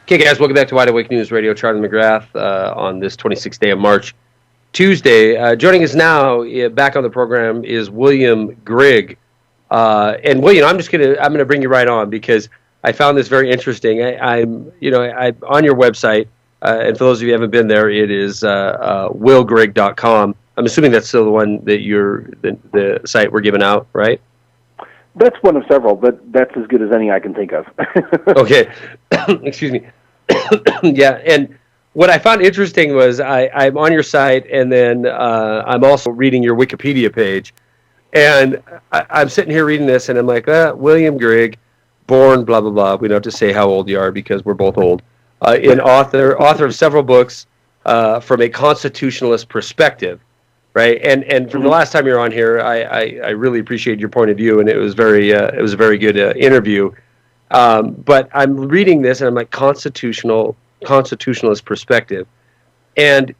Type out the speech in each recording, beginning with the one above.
Okay, guys, welcome back to Wide Awake News Radio. Charlie McGrath on this 26th day of March, Tuesday. Joining us now, back on the program, is William Grigg. And William, I'm gonna bring you right on because I found this very interesting. I'm on your website, and for those of you who haven't been there, it is willgrigg.com. I'm assuming that's still the one that the site we're giving out, right? That's one of several, but that's as good as any I can think of. Okay. Excuse me. Yeah, and what I found interesting was I'm on your site, and then I'm also reading your Wikipedia page, and I'm sitting here reading this, and I'm like, William Grigg, born blah, blah, blah. We don't have to say how old you are because we're both old. Author of several books from a constitutionalist perspective. Right, and from the last time you were on here, I really appreciate your point of view, and it was a very good interview. But I'm reading this, and I'm like constitutionalist perspective, and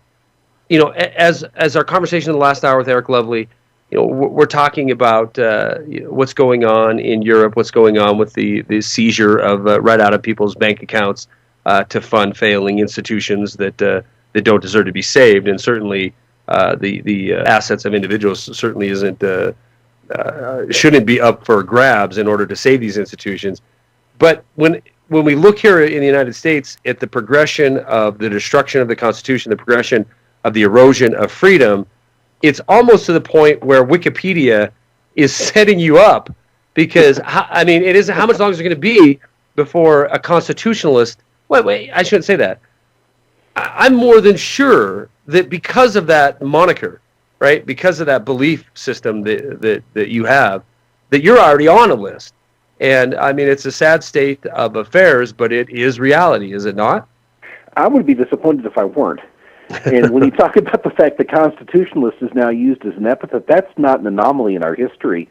as our conversation in the last hour with Eric Lovely, we're talking about what's going on in Europe, what's going on with the seizure of right out of people's bank accounts to fund failing institutions that don't deserve to be saved, and certainly. The assets of individuals certainly shouldn't be up for grabs in order to save these institutions. But when we look here in the United States at the progression of the destruction of the Constitution, the progression of the erosion of freedom, it's almost to the point where Wikipedia is setting you up because, it isn't how much longer is it going to be before a constitutionalist. Wait, I shouldn't say that. I'm more than sure that because of that moniker, right, because of that belief system that you have, that you're already on a list. And, it's a sad state of affairs, but it is reality, is it not? I would be disappointed if I weren't. And when you talk about the fact that constitutionalist is now used as an epithet, that's not an anomaly in our history.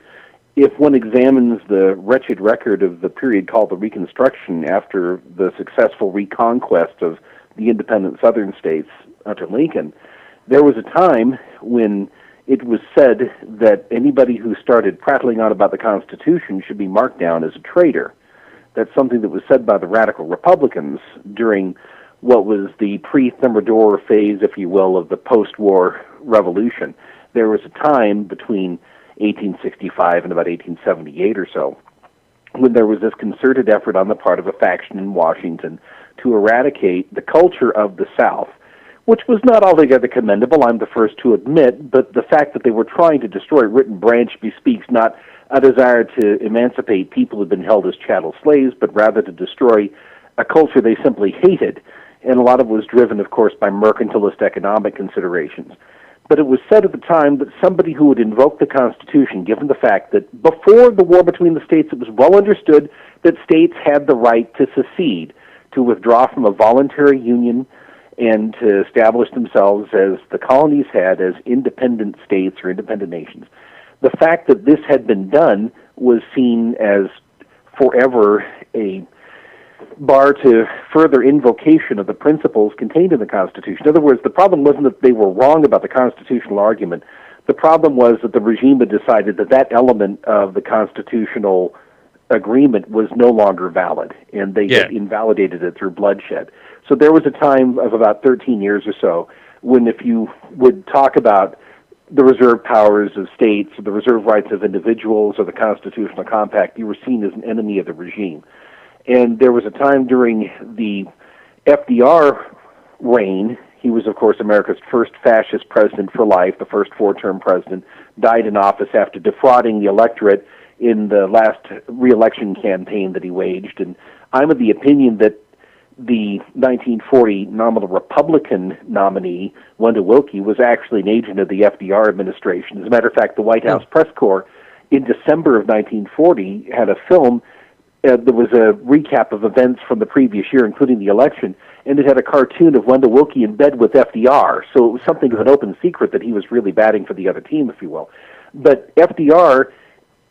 If one examines the wretched record of the period called the Reconstruction after the successful reconquest of the independent southern states under Lincoln, there was a time when it was said that anybody who started prattling on about the Constitution should be marked down as a traitor. That's something that was said by the radical Republicans during what was the pre-Thermidor phase, if you will, of the post-war revolution. There was a time between 1865 and about 1878 or so when there was this concerted effort on the part of a faction in Washington to eradicate the culture of the South, which was not altogether commendable, I'm the first to admit, but the fact that they were trying to destroy Written Branch bespeaks not a desire to emancipate people who had been held as chattel slaves, but rather to destroy a culture they simply hated. And a lot of it was driven, of course, by mercantilist economic considerations. But it was said at the time that somebody who would invoke the Constitution, given the fact that before the war between the states, it was well understood that states had the right to secede, to withdraw from a voluntary union, and to establish themselves as the colonies had as independent states or independent nations. The fact that this had been done was seen as forever a bar to further invocation of the principles contained in the Constitution. In other words, the problem wasn't that they were wrong about the constitutional argument. The problem was that the regime had decided that that element of the constitutional agreement was no longer valid, and they invalidated it through bloodshed. So there was a time of about 13 years or so when if you would talk about the reserve powers of states, or the reserve rights of individuals, or the constitutional compact, you were seen as an enemy of the regime. And there was a time during the FDR reign, he was, of course, America's first fascist president for life, the first four-term president, died in office after defrauding the electorate in the last re-election campaign that he waged. And I'm of the opinion that the 1940 nominal Republican nominee, Wendell Willkie, was actually an agent of the FDR administration. As a matter of fact, the White House press corps in December of 1940 had a film. There was a recap of events from the previous year, including the election, and it had a cartoon of Wendell Willkie in bed with FDR. So it was something of an open secret that he was really batting for the other team, if you will. But FDR,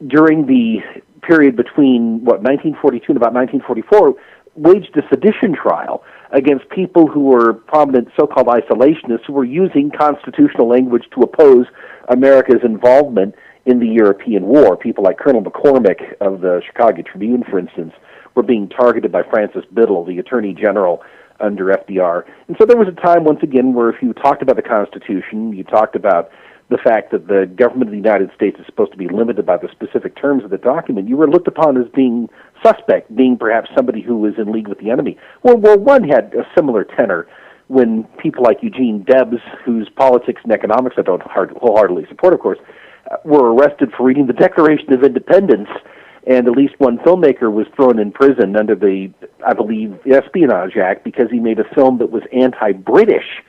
during the period between, 1942 and about 1944, waged a sedition trial against people who were prominent so-called isolationists who were using constitutional language to oppose America's involvement in the European War. People like Colonel McCormick of the Chicago Tribune, for instance, were being targeted by Francis Biddle, the Attorney General under FDR. And so there was a time, once again, where if you talked about the Constitution, you talked about the fact that the government of the United States is supposed to be limited by the specific terms of the document, you were looked upon as being suspect, being perhaps somebody who was in league with the enemy. World War I had a similar tenor when people like Eugene Debs, whose politics and economics I don't wholeheartedly support, of course, were arrested for reading the Declaration of Independence, and at least one filmmaker was thrown in prison under the, I believe, Espionage Act because he made a film that was anti-British.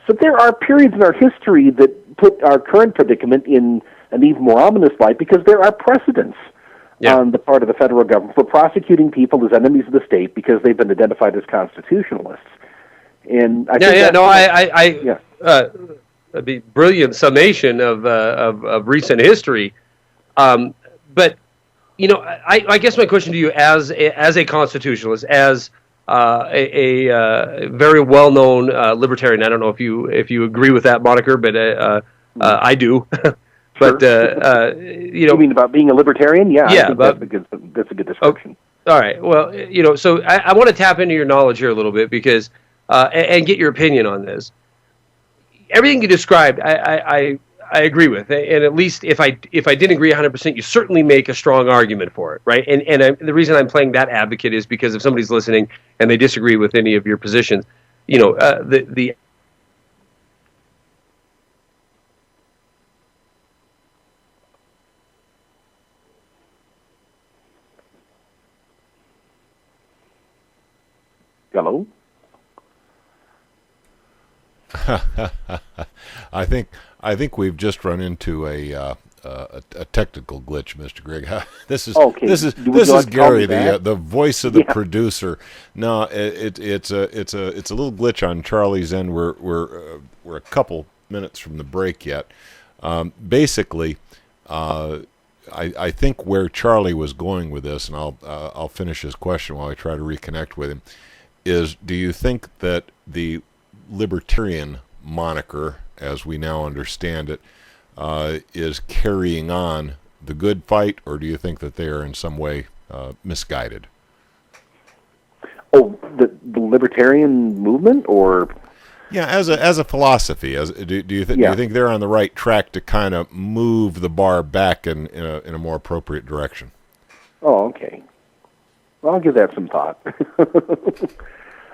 So there are periods in our history that put our current predicament in an even more ominous light because there are precedents on the part of the federal government for prosecuting people as enemies of the state because they've been identified as constitutionalists. And I think that'd be brilliant summation of recent history. But you know, I guess my question to you, as a constitutionalist, as a very well-known libertarian, I don't know if you agree with that moniker, but I do. But you know, you mean about being a libertarian? Yeah, yeah, I think that's a good description. Oh, all right. Well, you know, so I want to tap into your knowledge here a little bit because and get your opinion on this. Everything you described, I agree with, and at least if I didn't agree 100%, you certainly make a strong argument for it, right? And the reason I'm playing that advocate is because if somebody's listening and they disagree with any of your positions, you know, the Hello? I think we've just run into a technical glitch, Mr. Grigg. This is Gary, the voice of the producer. No, it's a little glitch on Charlie's end. We're a couple minutes from the break yet. Basically, I think where Charlie was going with this, and I'll finish his question while I try to reconnect with him, is do you think that the libertarian moniker, as we now understand it, is carrying on the good fight, or do you think that they are in some way misguided? Oh, the libertarian movement, or as a philosophy, do you think they're on the right track to kind of move the bar back in a more appropriate direction? Oh, okay. Well, I'll give that some thought.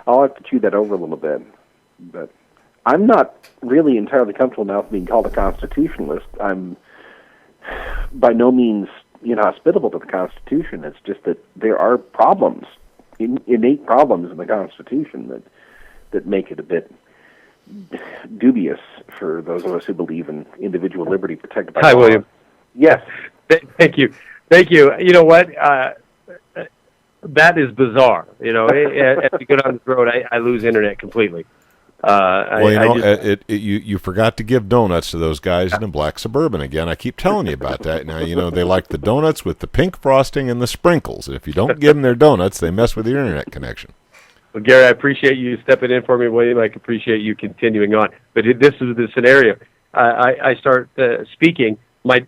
I'll have to chew that over a little bit, but I'm not really entirely comfortable now with being called a constitutionalist. I'm by no means inhospitable to the Constitution. It's just that there are problems, innate problems in the Constitution that make it a bit dubious for those of us who believe in individual liberty protected by law. Hi, William. Yes. Thank you. You know what? That is bizarre. You know, as you go down the road, I lose internet completely. You forgot to give donuts to those guys in the black Suburban again. I keep telling you about that. Now, they like the donuts with the pink frosting and the sprinkles. If you don't give them their donuts, they mess with your internet connection. Well, Gary, I appreciate you stepping in for me, William. I appreciate you continuing on. But this is the scenario. I start speaking. My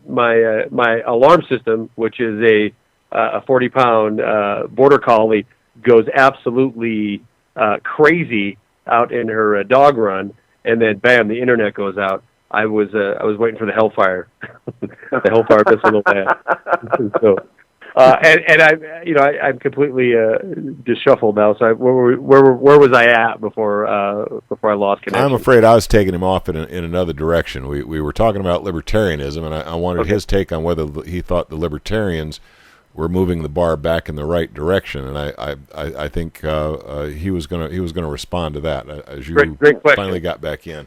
alarm system, which is a 40-pound border collie, goes absolutely crazy out in her dog run, and then bam, the internet goes out. I was waiting for the hellfire, the hellfire missile to land. So, I'm completely disshuffled now. So where was I at before I lost connection? I'm afraid I was taking him off in another direction. We were talking about libertarianism, and I wanted his take on whether he thought the libertarians were moving the bar back in the right direction, and I think he was gonna respond to that as you great finally got back in.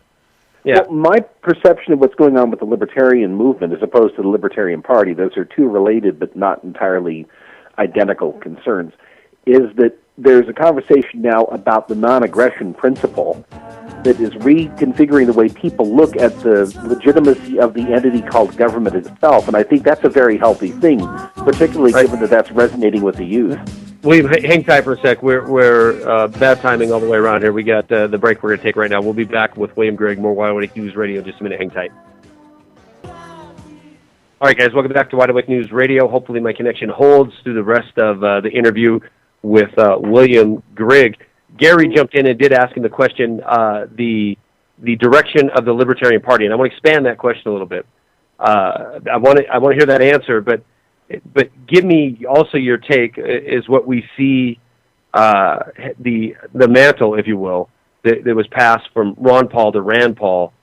Yeah. Well, my perception of what's going on with the libertarian movement as opposed to the Libertarian Party, those are two related but not entirely identical concerns, is that there's a conversation now about the non-aggression principle that is reconfiguring the way people look at the legitimacy of the entity called government itself, and I think that's a very healthy thing, particularly given that that's resonating with the youth. William, hang tight for a sec. We're bad timing all the way around here. We got the break we're going to take right now. We'll be back with William Grigg, more Wide Awake News Radio in just a minute. Hang tight. All right, guys, welcome back to Wide Awake News Radio. Hopefully my connection holds through the rest of the interview William Grigg. Gary jumped in and did ask him the question, the direction of the Libertarian Party, and I want to expand that question a little bit. I want to hear that answer, but give me also your take. Is what we see the mantle, if you will, that was passed from Ron Paul to Rand Paul.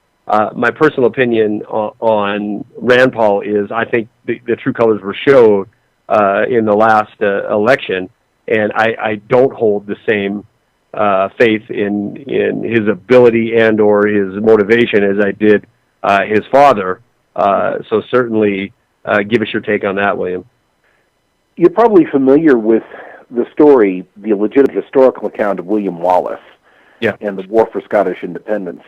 My personal opinion on Rand Paul is I think the true colors were showed in the last election, and I don't hold the same faith in his ability and or his motivation as I did his father. So certainly give us your take on that, William. You're probably familiar with the story, the legitimate historical account of William Wallace and the War for Scottish Independence.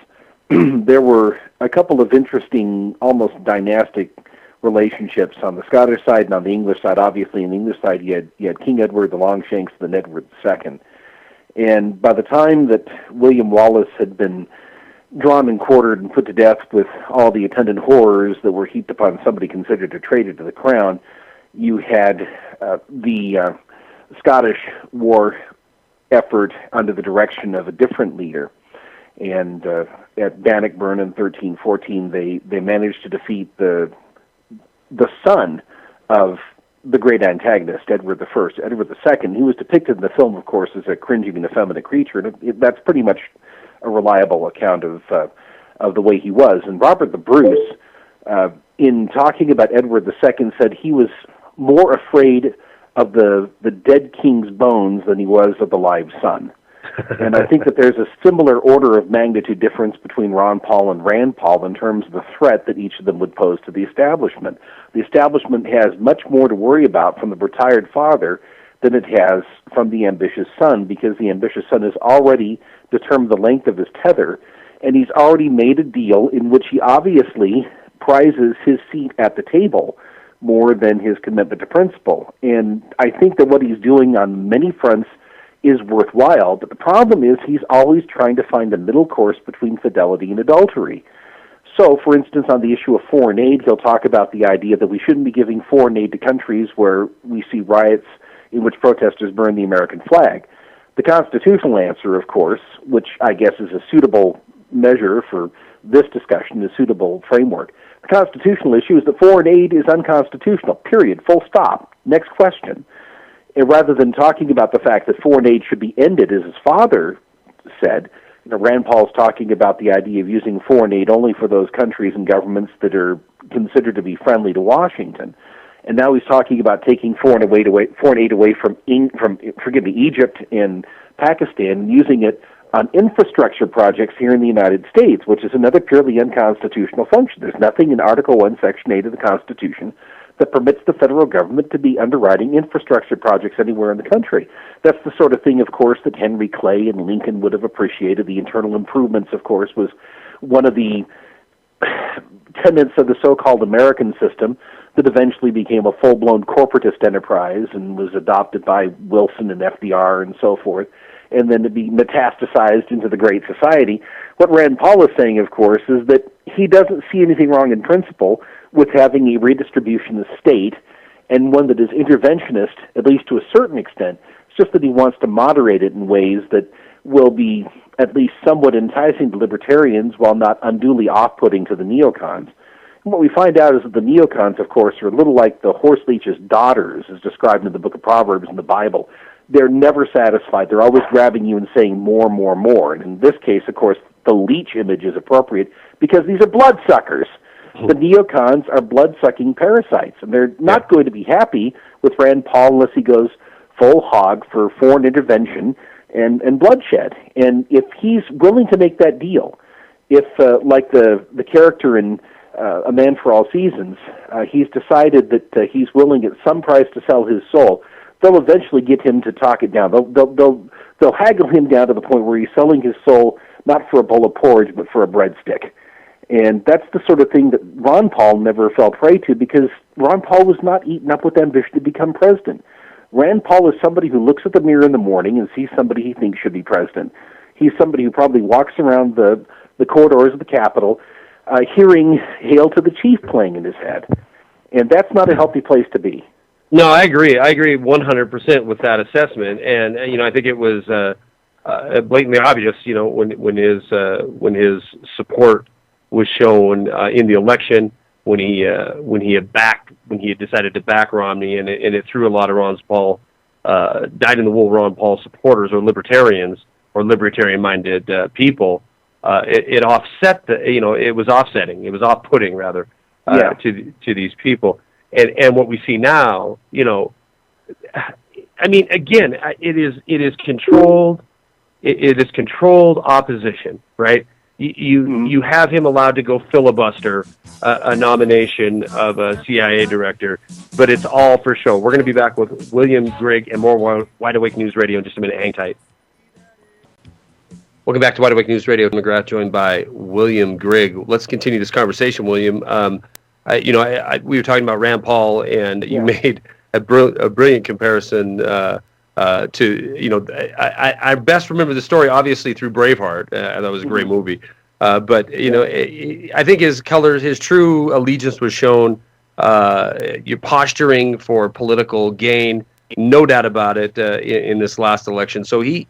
There were a couple of interesting, almost dynastic relationships on the Scottish side and on the English side. Obviously, on the English side, you had King Edward the Longshanks and then Edward II. And by the time that William Wallace had been drawn and quartered and put to death with all the attendant horrors that were heaped upon somebody considered a traitor to the crown, you had the Scottish war effort under the direction of a different leader. And at Bannockburn in 1314, they managed to defeat the son of the great antagonist, Edward I. Edward II, who was depicted in the film, of course, as a cringing and effeminate creature, and that's pretty much a reliable account of the way he was. And Robert the Bruce, in talking about Edward II, said he was more afraid of the dead king's bones than he was of the live son. And I think that there's a similar order of magnitude difference between Ron Paul and Rand Paul in terms of the threat that each of them would pose to the establishment. The establishment has much more to worry about from the retired father than it has from the ambitious son, because the ambitious son has already determined the length of his tether, and he's already made a deal in which he obviously prizes his seat at the table more than his commitment to principle. And I think that what he's doing on many fronts is worthwhile, but the problem is he's always trying to find a middle course between fidelity and adultery. So, for instance, on the issue of foreign aid, he'll talk about the idea that we shouldn't be giving foreign aid to countries where we see riots in which protesters burn the American flag. The constitutional answer, of course, which I guess is a suitable measure for this discussion, a suitable framework, the constitutional issue is that foreign aid is unconstitutional, period, full stop. Next question. And rather than talking about the fact that foreign aid should be ended, as his father said, Rand Paul's talking about the idea of using foreign aid only for those countries and governments that are considered to be friendly to Washington. And now he's talking about taking foreign aid away from Egypt and Pakistan and using it on infrastructure projects here in the United States, which is another purely unconstitutional function. There's nothing in Article 1, Section 8 of the Constitution that permits the federal government to be underwriting infrastructure projects anywhere in the country. That's the sort of thing, of course, that Henry Clay and Lincoln would have appreciated. The internal improvements, of course, was one of the tenets of the so-called American system that eventually became a full-blown corporatist enterprise and was adopted by Wilson and FDR and so forth, and then to be metastasized into the Great Society. What Rand Paul is saying, of course, is that he doesn't see anything wrong in principle with having a redistribution of state, and one that is interventionist, at least to a certain extent. It's just that he wants to moderate it in ways that will be at least somewhat enticing to libertarians while not unduly off-putting to the neocons. And what we find out is that the neocons, of course, are a little like the horse leech's daughters, as described in the book of Proverbs in the Bible. They're never satisfied. They're always grabbing you and saying more, more, more. And in this case, of course, the leech image is appropriate because these are bloodsuckers. The neocons are blood-sucking parasites, and they're not going to be happy with Rand Paul unless he goes full hog for foreign intervention and bloodshed. And if he's willing to make that deal, if, like the character in A Man for All Seasons, he's decided that he's willing at some price to sell his soul, they'll eventually get him to talk it down. They'll haggle him down to the point where he's selling his soul not for a bowl of porridge, but for a breadstick. And that's the sort of thing that Ron Paul never fell prey to, because Ron Paul was not eaten up with ambition to become president. Rand Paul is somebody who looks at the mirror in the morning and sees somebody he thinks should be president. He's somebody who probably walks around the corridors of the Capitol hearing Hail to the Chief playing in his head. And that's not a healthy place to be. No, I agree. I agree 100% with that assessment, and I think it was blatantly obvious. When his support was shown in the election, when he had decided to back Romney, and it threw a lot of dyed-in-the-wool Ron Paul supporters or libertarians or libertarian-minded people. It offset it was offsetting. It was off-putting rather to these people. And what we see now, I mean, again, it is controlled. It is controlled opposition, right? You have him allowed to go filibuster a nomination of a CIA director, but it's all for show. We're going to be back with William Grigg and more Wide Awake News Radio in just a minute. Hang tight. Welcome back to Wide Awake News Radio. McGrath, joined by William Grigg. Let's continue this conversation, William. We were talking about Rand Paul, and you made a brilliant comparison I best remember the story, obviously, through Braveheart. That was a great movie. But I think his true allegiance was shown. You're posturing for political gain, no doubt about it, in this last election. So he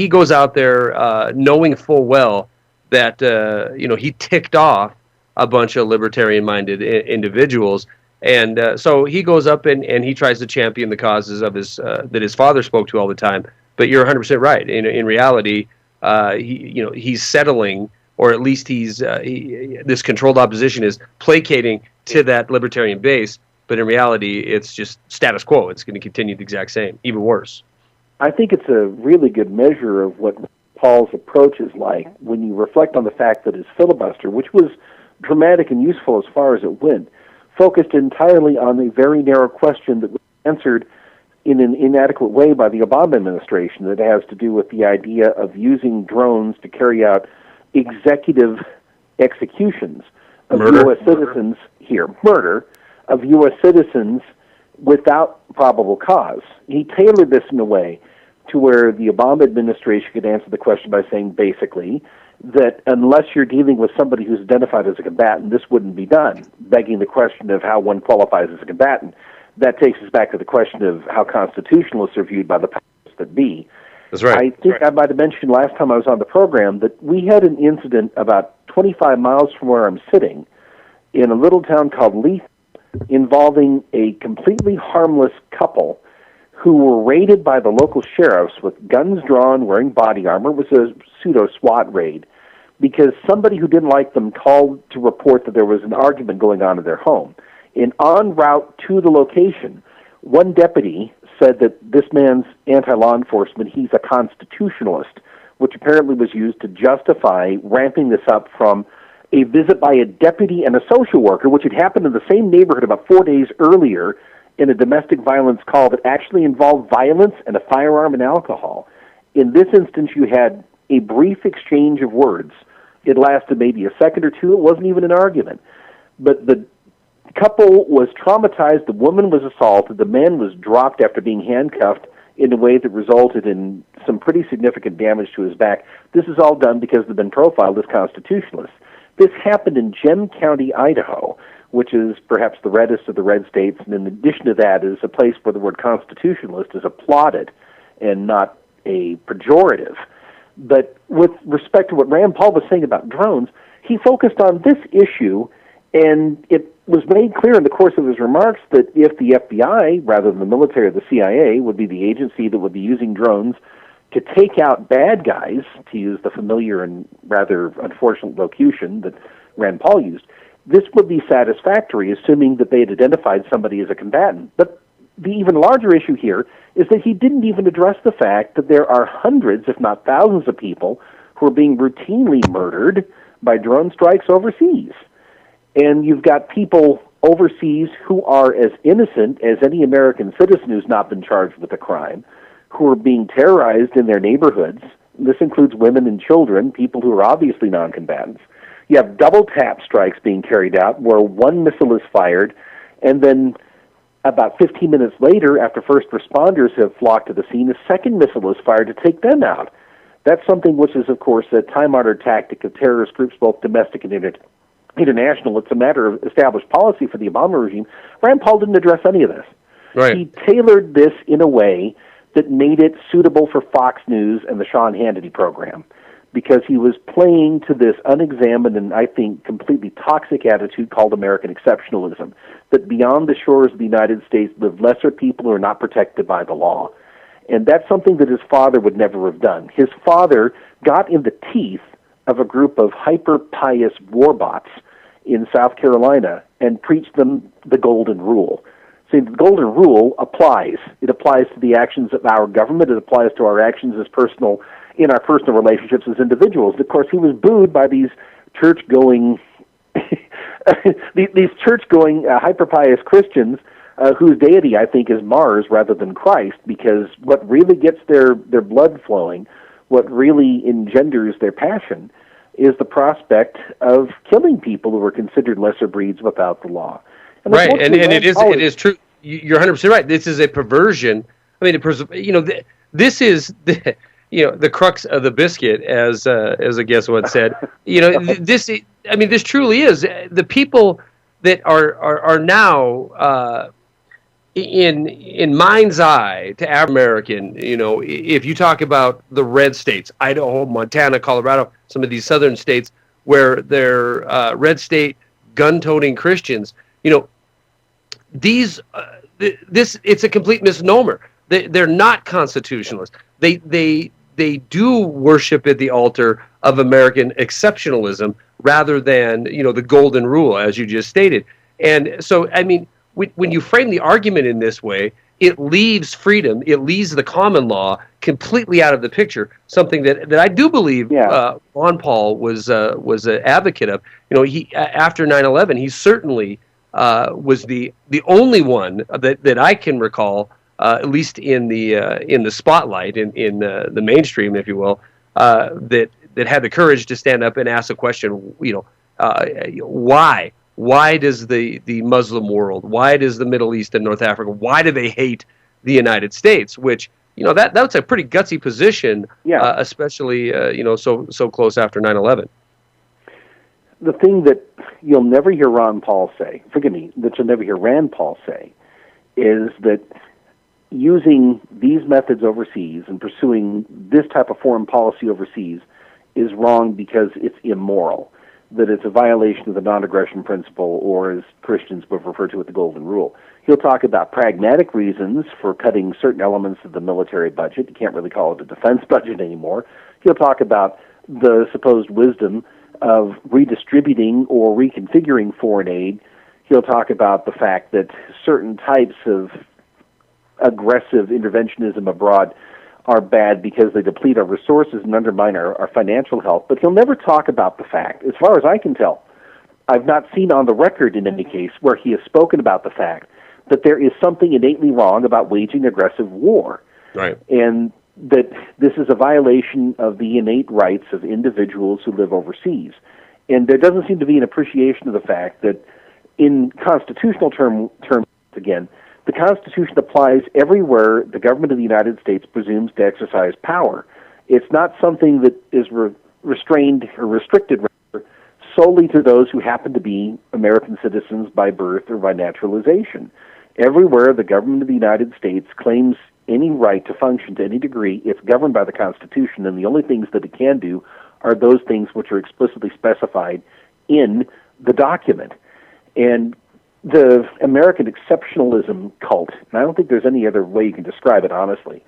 goes out there knowing full well that he ticked off a bunch of libertarian-minded individuals, and so he goes up and he tries to champion the causes of that his father spoke to all the time. But you're 100% right. In reality, he's settling, or at least this controlled opposition is placating to that libertarian base. But in reality, it's just status quo. It's going to continue the exact same, even worse. I think it's a really good measure of what Paul's approach is like when you reflect on the fact that his filibuster, which was dramatic and useful as far as it went, focused entirely on a very narrow question that was answered in an inadequate way by the Obama administration that has to do with the idea of using drones to carry out executive executions of U.S. citizens murder of U.S. citizens without probable cause. He tailored this in a way to where the Obama administration could answer the question by saying, basically, that unless you're dealing with somebody who's identified as a combatant, this wouldn't be done, begging the question of how one qualifies as a combatant. That takes us back to the question of how constitutionalists are viewed by the powers that be. That's right. I think I might have mentioned last time I was on the program that we had an incident about 25 miles from where I'm sitting in a little town called Leith involving a completely harmless couple who were raided by the local sheriffs with guns drawn, wearing body armor. It was a pseudo-SWAT raid because somebody who didn't like them called to report that there was an argument going on in their home. And en route to the location, one deputy said that this man's anti-law enforcement, he's a constitutionalist, which apparently was used to justify ramping this up from a visit by a deputy and a social worker, which had happened in the same neighborhood about 4 days earlier, in a domestic violence call that actually involved violence and a firearm and alcohol. In this instance, you had a brief exchange of words. It lasted maybe a second or two. It wasn't even an argument. But the couple was traumatized. The woman was assaulted. The man was dropped after being handcuffed in a way that resulted in some pretty significant damage to his back. This is all done because they've been profiled as constitutionalists. This happened in Gem County, Idaho, which is perhaps the reddest of the red states, and in addition to that is a place where the word constitutionalist is applauded and not a pejorative. But with respect to what Rand Paul was saying about drones, he focused on this issue, and it was made clear in the course of his remarks that if the FBI, rather than the military or the CIA, would be the agency that would be using drones to take out bad guys, to use the familiar and rather unfortunate locution that Rand Paul used, this would be satisfactory, assuming that they had identified somebody as a combatant. But the even larger issue here is that he didn't even address the fact that there are hundreds, if not thousands, of people who are being routinely murdered by drone strikes overseas. And you've got people overseas who are as innocent as any American citizen who's not been charged with a crime, who are being terrorized in their neighborhoods. This includes women and children, people who are obviously non-combatants. You have double tap strikes being carried out where one missile is fired, and then about 15 minutes later, after first responders have flocked to the scene, a second missile is fired to take them out. That's something which is, of course, a time-honored tactic of terrorist groups, both domestic and international. It's a matter of established policy for the Obama regime. Rand Paul didn't address any of this. Right. He tailored this in a way that made it suitable for Fox News and the Sean Hannity program, because he was playing to this unexamined and, I think, completely toxic attitude called American exceptionalism, that beyond the shores of the United States live lesser people who are not protected by the law. And that's something that his father would never have done. His father got in the teeth of a group of hyper-pious warbots in South Carolina and preached them the Golden Rule. See, the Golden Rule applies. It applies to the actions of our government. It applies to our actions in our personal relationships as individuals. Of course, he was booed by these church-going, hyper-pious Christians whose deity, I think, is Mars rather than Christ, because what really gets their blood flowing, what really engenders their passion, is the prospect of killing people who are considered lesser breeds without the law. And right, and it is true. You're 100% right. This is a perversion. I mean, this is the crux of the biscuit, as a guest once said. This truly is the people that are now in mind's eye to African American. If you talk about the red states, Idaho, Montana, Colorado, some of these southern states where they're red state gun-toting Christians, it's a complete misnomer. They're not constitutionalists. They do worship at the altar of American exceptionalism rather than the Golden Rule, as you just stated. And so, I mean, when you frame the argument in this way, it leaves freedom, it leaves the common law completely out of the picture. Something that I do believe Ron Paul was an advocate of. He after 9/11, he certainly was the only one that I can recall, at least in the spotlight, in the mainstream, if you will, that had the courage to stand up and ask the question, why? Why does the Muslim world, why does the Middle East and North Africa, why do they hate the United States? Which, that's a pretty gutsy position, especially, so close after 9/11. The thing that you'll never hear Ron Paul say, that you'll never hear Rand Paul say, is that using these methods overseas and pursuing this type of foreign policy overseas is wrong because it's immoral, that it's a violation of the non-aggression principle, or as Christians would refer to it, the Golden Rule. He'll talk about pragmatic reasons for cutting certain elements of the military budget. You can't really call it a defense budget anymore. He'll talk about the supposed wisdom of redistributing or reconfiguring foreign aid. He'll talk about the fact that certain types of aggressive interventionism abroad are bad because they deplete our resources and undermine our financial health. But he'll never talk about the fact, as far as I can tell, I've not seen on the record in any case where he has spoken about the fact that there is something innately wrong about waging aggressive war. Right. And that this is a violation of the innate rights of individuals who live overseas. And there doesn't seem to be an appreciation of the fact that in constitutional terms, again, the Constitution applies everywhere the government of the United States presumes to exercise power. It's not something that is restrained or restricted solely to those who happen to be American citizens by birth or by naturalization. Everywhere the government of the United States claims any right to function to any degree, it's governed by the Constitution, and the only things that it can do are those things which are explicitly specified in the document. And the American exceptionalism cult, and I don't think there's any other way you can describe it, honestly,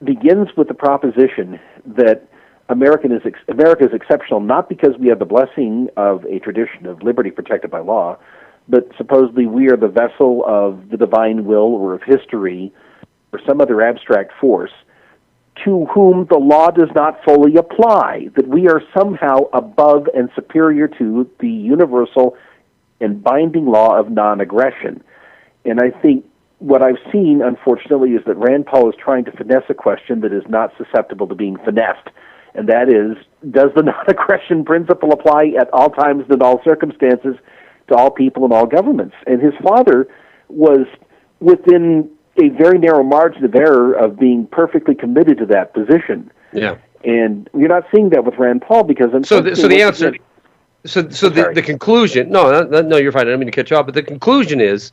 begins with the proposition that America is exceptional not because we have the blessing of a tradition of liberty protected by law, but supposedly we are the vessel of the divine will or of history or some other abstract force to whom the law does not fully apply, that we are somehow above and superior to the universal and binding law of non-aggression. And I think what I've seen, unfortunately, is that Rand Paul is trying to finesse a question that is not susceptible to being finessed, and that is, does the non-aggression principle apply at all times and in all circumstances to all people and all governments? And his father was within a very narrow margin of error of being perfectly committed to that position. Yeah. And you're not seeing that with Rand Paul because... So the answer... So the conclusion... No, you're fine. I don't mean to cut you off, but the conclusion is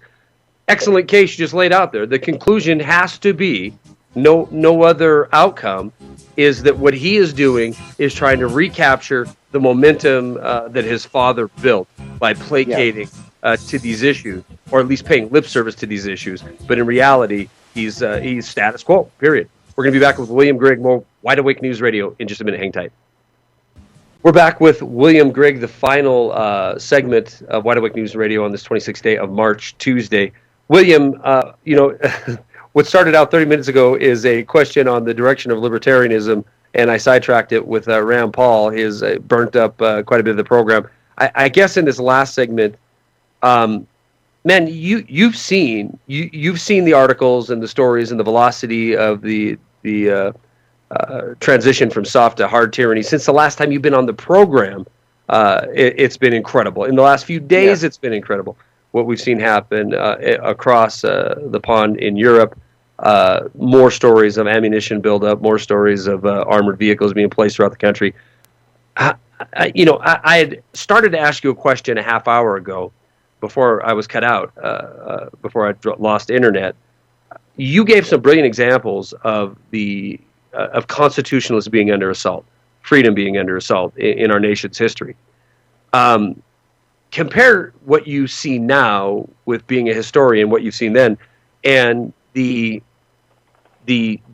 excellent case you just laid out there. The conclusion has to be no other outcome is that what he is doing is trying to recapture the momentum that his father built by placating to these issues, or at least paying lip service to these issues. But in reality, he's status quo, period. We're going to be back with William Grigg, more Wide Awake News Radio, in just a minute. Hang tight. We're back with William Grigg, the final segment of Wide Awake News Radio on this 26th day of March, Tuesday. William, what started out 30 minutes ago is a question on the direction of libertarianism, and I sidetracked it with Rand Paul. He's burnt up quite a bit of the program. I guess in this last segment, man, you've seen the articles and the stories and the velocity of the transition from soft to hard tyranny. Since the last time you've been on the program, it's been incredible. In the last few days, It's been incredible what we've seen happen across the pond in Europe. More stories of ammunition buildup, more stories of armored vehicles being placed throughout the country. I had started to ask you a question a half hour ago before I was cut out, before I lost internet. You gave some brilliant examples of of constitutionalists being under assault, freedom being under assault in our nation's history. Compare what you see now with being a historian, what you've seen then, and the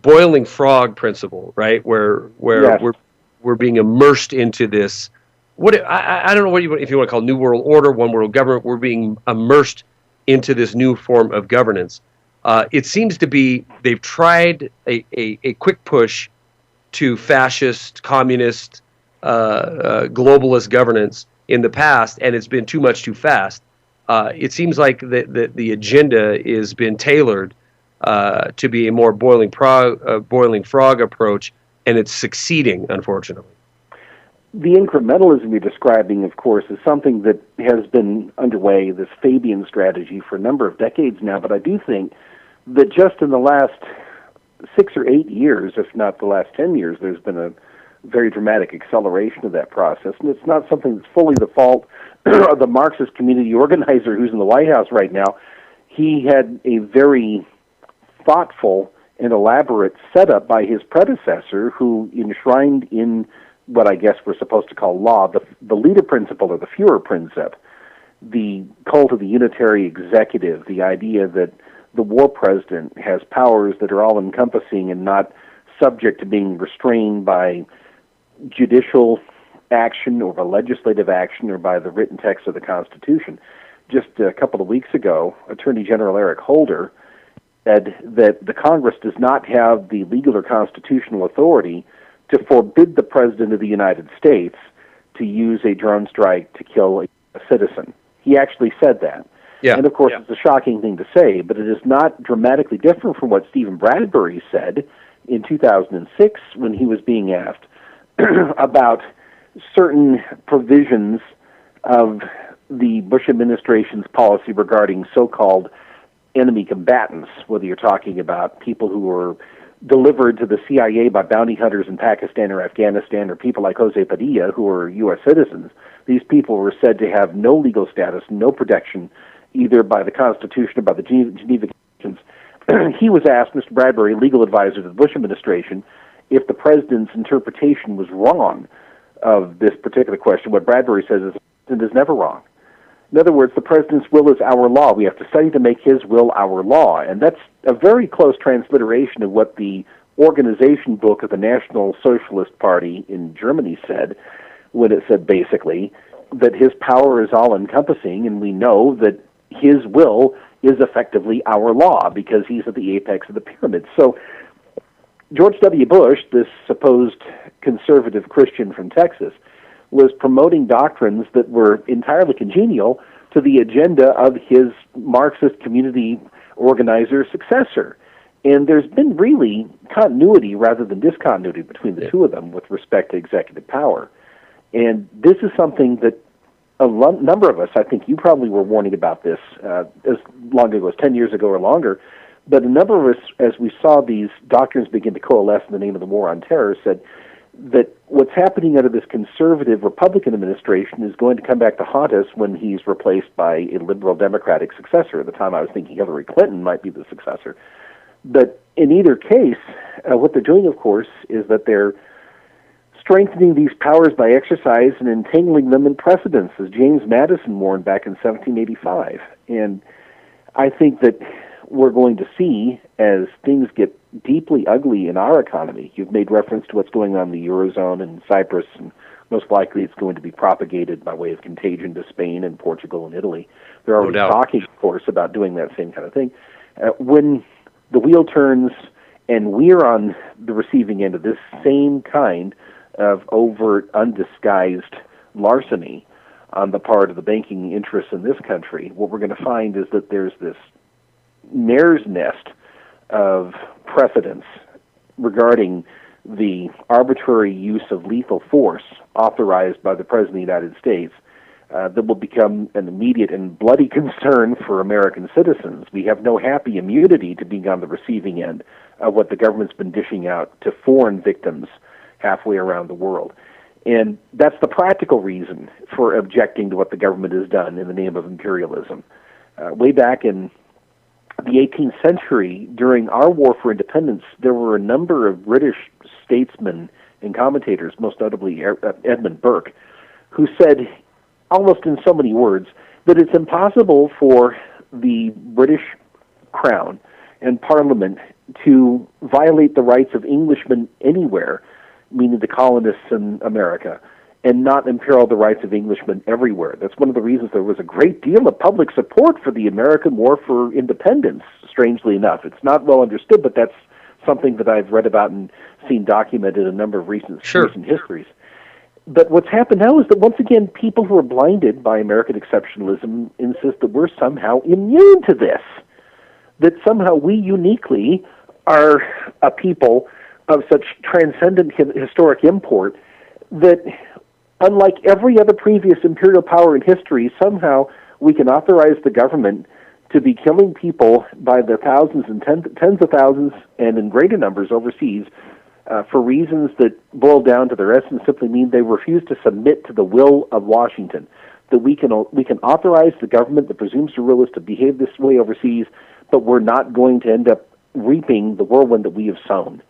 boiling frog principle, right? Where we're being immersed into this. I don't know if you want to call it New World Order, One World Government. We're being immersed into this new form of governance. It seems to be they've tried a quick push to fascist, communist, globalist governance in the past, and it's been too much too fast. It seems like the agenda has been tailored to be a more boiling frog approach, and it's succeeding, unfortunately. The incrementalism you're describing, of course, is something that has been underway, this Fabian strategy, for a number of decades now, but I do think that just in the last 6 or 8 years, if not the last 10 years, there's been a very dramatic acceleration of that process, and it's not something that's fully the fault of the Marxist community organizer who's in the White House right now. He had a very thoughtful and elaborate setup by his predecessor, who enshrined in what I guess we're supposed to call law, the leader principle or the Führerprinzip, the cult of the unitary executive, the idea that the war president has powers that are all-encompassing and not subject to being restrained by judicial action or by legislative action or by the written text of the Constitution. Just a couple of weeks ago, Attorney General Eric Holder said that the Congress does not have the legal or constitutional authority to forbid the President of the United States to use a drone strike to kill a citizen. He actually said that. Yeah. And, of course, it's a shocking thing to say, but it is not dramatically different from what Stephen Bradbury said in 2006 when he was being asked about certain provisions of the Bush administration's policy regarding so-called enemy combatants, whether you're talking about people who were delivered to the CIA by bounty hunters in Pakistan or Afghanistan, or people like Jose Padilla, who are U.S. citizens. These people were said to have no legal status, no protection, either by the Constitution or by the Geneva Conventions. He was asked, Mr. Bradbury, legal advisor to the Bush administration, if the president's interpretation was wrong of this particular question. What Bradbury says is the president is never wrong. In other words, the president's will is our law. We have to study to make his will our law. And that's a very close transliteration of what the organization book of the National Socialist Party in Germany said, when it said basically that his power is all-encompassing, and we know that his will is effectively our law because he's at the apex of the pyramid. So George W. Bush, this supposed conservative Christian from Texas, was promoting doctrines that were entirely congenial to the agenda of his Marxist community organizer successor. And there's been really continuity rather than discontinuity between the two of them with respect to executive power. And this is something that a number of us, I think you probably were warning about this as long ago as 10 years ago or longer, but a number of us, as we saw these doctrines begin to coalesce in the name of the war on terror, said that what's happening under this conservative Republican administration is going to come back to haunt us when he's replaced by a liberal Democratic successor. At the time, I was thinking Hillary Clinton might be the successor. But in either case, what they're doing, of course, is that they're strengthening these powers by exercise and entangling them in precedents, as James Madison warned back in 1785. And I think that we're going to see, as things get deeply ugly in our economy, you've made reference to what's going on in the Eurozone and Cyprus, and most likely it's going to be propagated by way of contagion to Spain and Portugal and Italy. They're already talking, of course, about doing that same kind of thing. When the wheel turns and we're on the receiving end of this same kind of overt, undisguised larceny on the part of the banking interests in this country, what we're going to find is that there's this mare's nest of precedents regarding the arbitrary use of lethal force authorized by the President of the United States that will become an immediate and bloody concern for American citizens. We have no happy immunity to being on the receiving end of what the government's been dishing out to foreign victims halfway around the world. And that's the practical reason for objecting to what the government has done in the name of imperialism. Way back in the 18th century, during our war for independence, there were a number of British statesmen and commentators, most notably Edmund Burke, who said, almost in so many words, that it's impossible for the British Crown and Parliament to violate the rights of Englishmen anywhere, meaning the colonists in America, and not imperil the rights of Englishmen everywhere. That's one of the reasons there was a great deal of public support for the American War for Independence, strangely enough. It's not well understood, but that's something that I've read about and seen documented in a number of recent histories. But what's happened now is that, once again, people who are blinded by American exceptionalism insist that we're somehow immune to this, that somehow we uniquely are a people of such transcendent historic import that, unlike every other previous imperial power in history, somehow we can authorize the government to be killing people by the thousands and tens of thousands and in greater numbers overseas for reasons that boil down to their essence simply mean they refuse to submit to the will of Washington. That we can authorize the government that presumes to rule us to behave this way overseas, but we're not going to end up reaping the whirlwind that we have sown.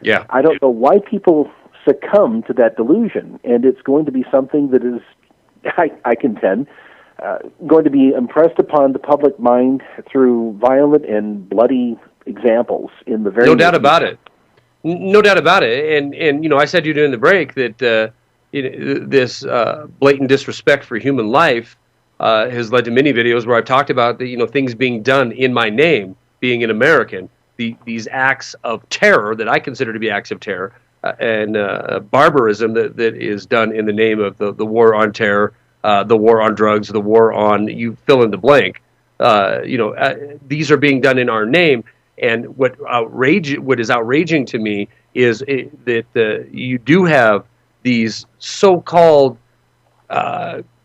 Yeah. I don't know why people succumb to that delusion, and it's going to be something that is, I contend, going to be impressed upon the public mind through violent and bloody examples in the very No doubt about it. No doubt about it. And you know, I said to you during the break that this blatant disrespect for human life has led to many videos where I've talked about the, things being done in my name, being an American, these acts of terror that I consider to be acts of terror, and barbarism that is done in the name of the war on terror, the war on drugs, the war on, you fill in the blank. These are being done in our name. And what is outraging to me is that you do have these so-called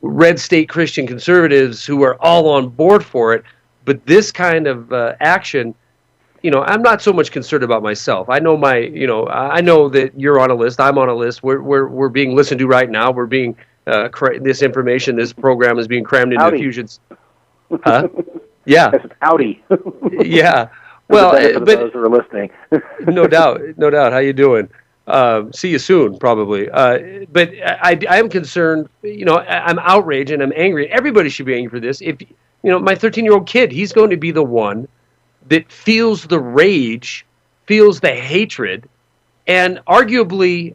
red state Christian conservatives who are all on board for it. But this kind of action, I'm not so much concerned about myself. I know I know that you're on a list. I'm on a list. We're being listened to right now. We're being this information, this program is being crammed into Fusion's. Huh? Yeah. Howdy. Yeah. Well, but those who are listening. no doubt. How you doing? See you soon, probably. But I am concerned. I'm outraged and I'm angry. Everybody should be angry for this. If my 13-year-old kid, he's going to be the one that feels the rage, feels the hatred, and arguably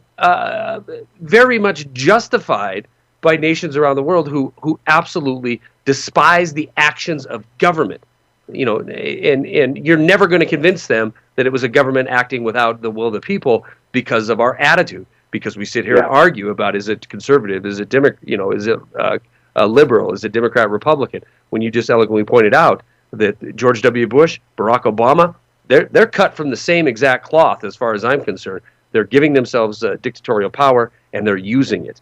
very much justified by nations around the world who absolutely despise the actions of government. And you're never going to convince them that it was a government acting without the will of the people because of our attitude. Because we sit here and argue about, is it conservative, is it is it liberal, is it Democrat, Republican? When you just eloquently pointed out that George W. Bush, Barack Obama, they're cut from the same exact cloth as far as I'm concerned. They're giving themselves dictatorial power and they're using it.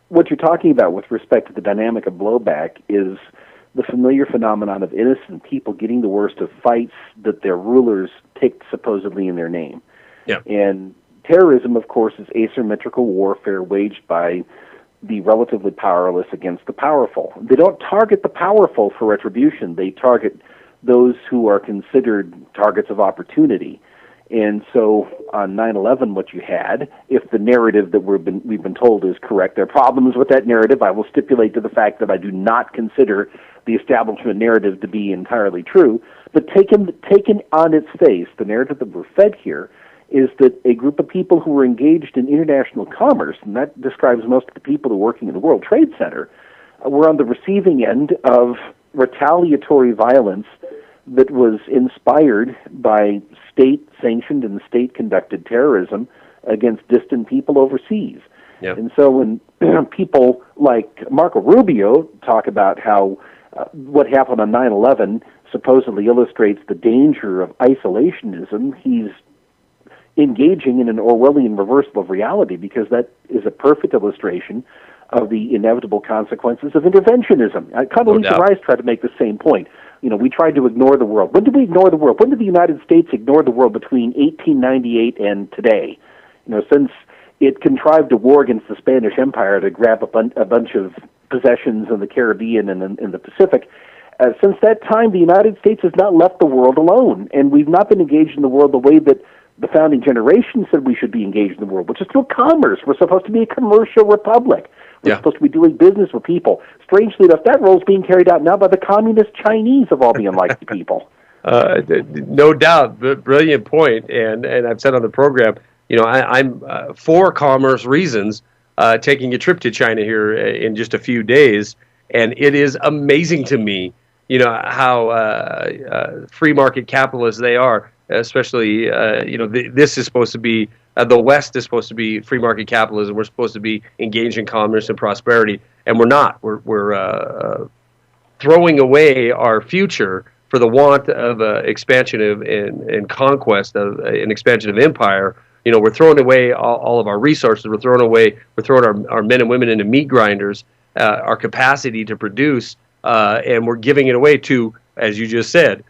What you're talking about with respect to the dynamic of blowback is the familiar phenomenon of innocent people getting the worst of fights that their rulers take supposedly in their name. Yeah. And terrorism, of course, is asymmetrical warfare waged by the relatively powerless against the powerful. They don't target the powerful for retribution. They target those who are considered targets of opportunity. And so on 9/11, what you had, if the narrative that we've been told is correct, there are problems with that narrative. I will stipulate to the fact that I do not consider the establishment narrative to be entirely true. But taken on its face, the narrative that we're fed here is that a group of people who were engaged in international commerce, and that describes most of the people who are working in the World Trade Center, were on the receiving end of retaliatory violence that was inspired by state-sanctioned and state-conducted terrorism against distant people overseas. Yep. And so when people like Marco Rubio talk about how what happened on 9/11 supposedly illustrates the danger of isolationism, he's engaging in an Orwellian reversal of reality, because that is a perfect illustration of the inevitable consequences of interventionism. Condoleezza Rice tried to make the same point. You know, we tried to ignore the world. When did we ignore the world? When did the United States ignore the world between 1898 and today? You know, since it contrived a war against the Spanish Empire to grab a bunch of possessions in the Caribbean and in the Pacific, since that time, the United States has not left the world alone, and we've not been engaged in the world the way that the founding generation said we should be engaged in the world, which is through commerce. We're supposed to be a commercial republic. We're supposed to be doing business with people. Strangely enough, that role is being carried out now by the communist Chinese, of all the unlikely people. No doubt. Brilliant point. And I've said on the program, you know, I'm for commerce reasons taking a trip to China here in just a few days. And it is amazing to me, you know, how free market capitalists they are, especially, you know, this is supposed to be, the West is supposed to be free market capitalism. We're supposed to be engaged in commerce and prosperity, and we're not. We're throwing away our future for the want of expansion of and conquest of an expansion of empire. You know, we're throwing away all of our resources. We're throwing our men and women into meat grinders, our capacity to produce, and we're giving it away to, as you just said,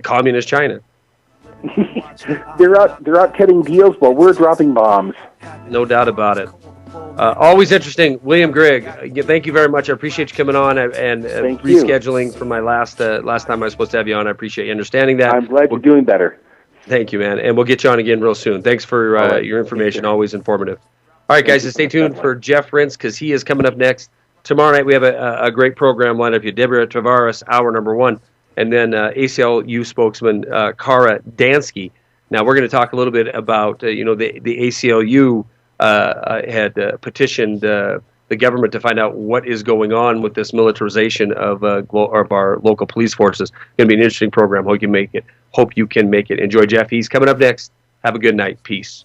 communist China. They're out cutting deals while we're dropping bombs. No doubt about it. Always interesting. William Grigg, thank you very much. I appreciate you coming on and rescheduling for my last time I was supposed to have you on. I appreciate you understanding that. I'm glad you're doing better. Thank you, man. And we'll get you on again real soon. Thanks for your information. Always informative. All right, guys, so stay tuned for Jeff Rintz, because he is coming up next. Tomorrow night we have a great program lined up here. Deborah Tavares, hour number 1. And then ACLU spokesman Kara Dansky. Now we're going to talk a little bit about the ACLU had petitioned the government to find out what is going on with this militarization of our local police forces. It's going to be an interesting program. Hope you can make it. Enjoy Jeff. He's coming up next. Have a good night. Peace.